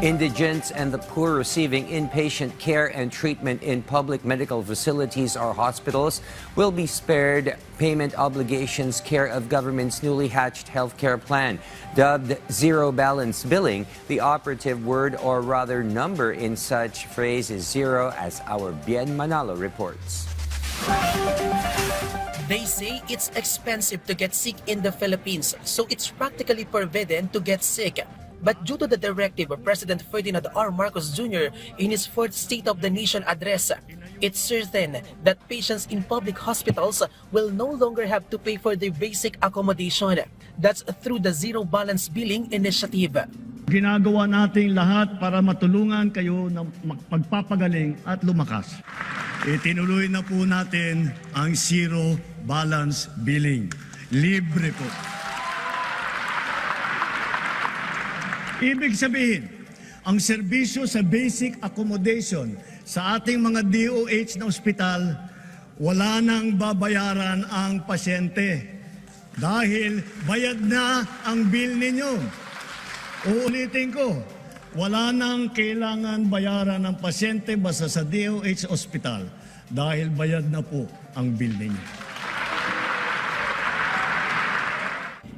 Indigents and the poor receiving inpatient care and treatment in public medical facilities or hospitals will be spared payment obligations care of government's newly hatched healthcare plan. Dubbed zero balance billing, the operative word or rather number in such phrase is zero, as our Bien Manalo reports. They say it's expensive to get sick in the Philippines, so it's practically forbidden to get sick. But due to the directive of President Ferdinand R. Marcos Jr. in his fourth State of the Nation address, it's certain that patients in public hospitals will no longer have to pay for their basic accommodation. That's through the Zero Balance Billing Initiative. Ginagawa natin lahat para matulungan kayo na magpapagaling at lumakas. Itinuloy na po natin ang Zero Balance Billing. Libre po. Ibig sabihin, ang serbisyo sa basic accommodation sa ating mga DOH na ospital, wala nang babayaran ang pasyente dahil bayad na ang bill ninyo. Uulitin ko, wala nang kailangan bayaran ng pasyente basta sa DOH ospital dahil bayad na po ang bill ninyo.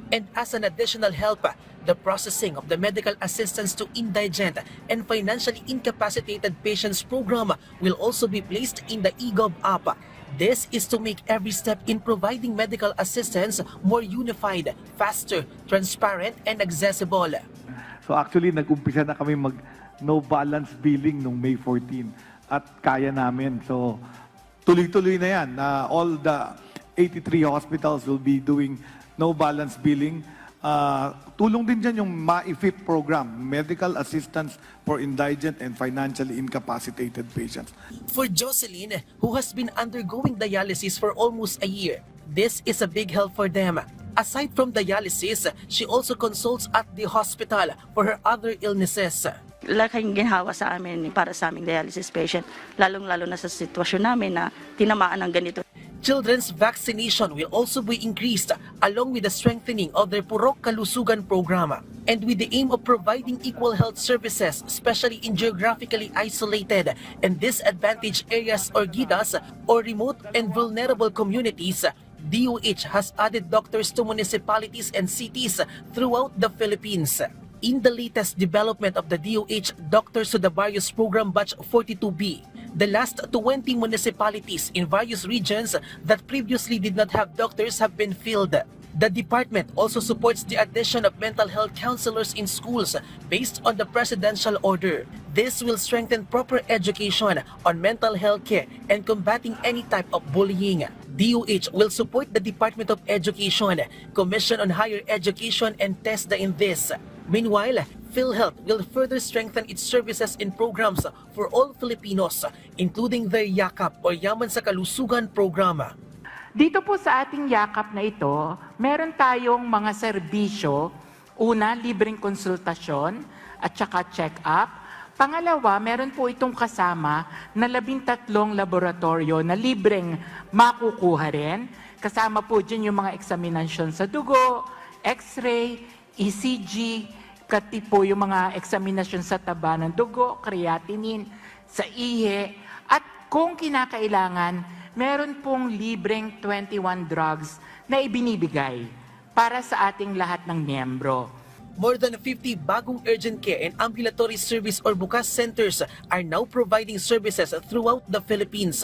And as an additional help, the processing of the medical assistance to indigent and financially incapacitated patients program will also be placed in the eGov app. This is to make every step in providing medical assistance more unified, faster, transparent, and accessible. So actually, nag-umpisa na kami no balance billing nung May 14 at kaya namin. So tuloy-tuloy na yan. All the 83 hospitals will be doing no balance billing. Tulong din dyan yung MAIFIP program, Medical Assistance for Indigent and Financially Incapacitated Patients. For Jocelyn, who has been undergoing dialysis for almost a year, this is a big help for them. Aside from dialysis, she also consults at the hospital for her other illnesses. Laking ginhawa sa amin para sa aming dialysis patient, lalong-lalo na sa sitwasyon namin na tinamaan ng ganito. Children's vaccination will also be increased along with the strengthening of their Purok Kalusugan program, and with the aim of providing equal health services, especially in geographically isolated and disadvantaged areas or GIDAs or remote and vulnerable communities. DOH has added doctors to municipalities and cities throughout the Philippines. In the latest development of the DOH Doctors to the Barrios Program Batch 42B, the last 20 municipalities in various regions that previously did not have doctors have been filled. The department also supports the addition of mental health counselors in schools based on the presidential order. This will strengthen proper education on mental health care and combating any type of bullying. DOH will support the Department of Education, Commission on Higher Education, and TESDA in this. Meanwhile, PhilHealth will further strengthen its services and programs for all Filipinos, including their YAKAP or Yaman sa Kalusugan program. Dito po sa ating yakap na ito, meron tayong mga serbisyo. Una, libreng konsultasyon at saka check-up. Pangalawa, meron po itong kasama na 13 laboratorio na libreng makukuha rin. Kasama po dyan yung mga examination sa dugo, x-ray, ECG, kati po yung mga examination sa taba ng dugo, creatinine, sa ihi, at kung kinakailangan, meron pong libreng 21 drugs na ibinibigay para sa ating lahat ng miyembro. More than 50 bagong urgent care and ambulatory service or bukas centers are now providing services throughout the Philippines.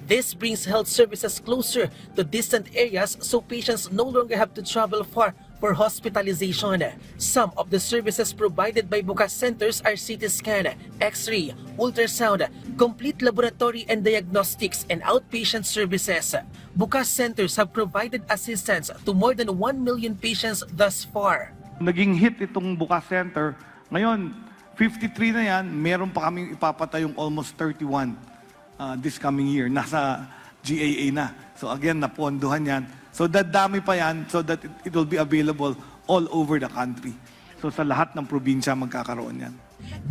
This brings health services closer to distant areas so patients no longer have to travel far for hospitalization. Some of the services provided by bukas centers are CT scan, X-ray, ultrasound, complete laboratory and diagnostics, and outpatient services. Bukas centers have provided assistance to more than 1 million patients thus far. Naging hit itong Bukas Center. Ngayon, 53 na yan, meron pa kaming ipapatayong almost 31 this coming year. Nasa GAA na. So again, napondohan yan. So dadami pa yan so that it will be available all over the country. So sa lahat ng probinsya magkakaroon yan.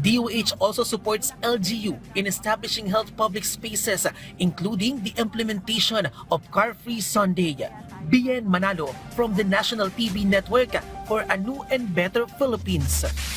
DOH also supports LGU in establishing health public spaces, including the implementation of Car-Free Sunday. Bien Manalo from the National TV Network for a new and better Philippines.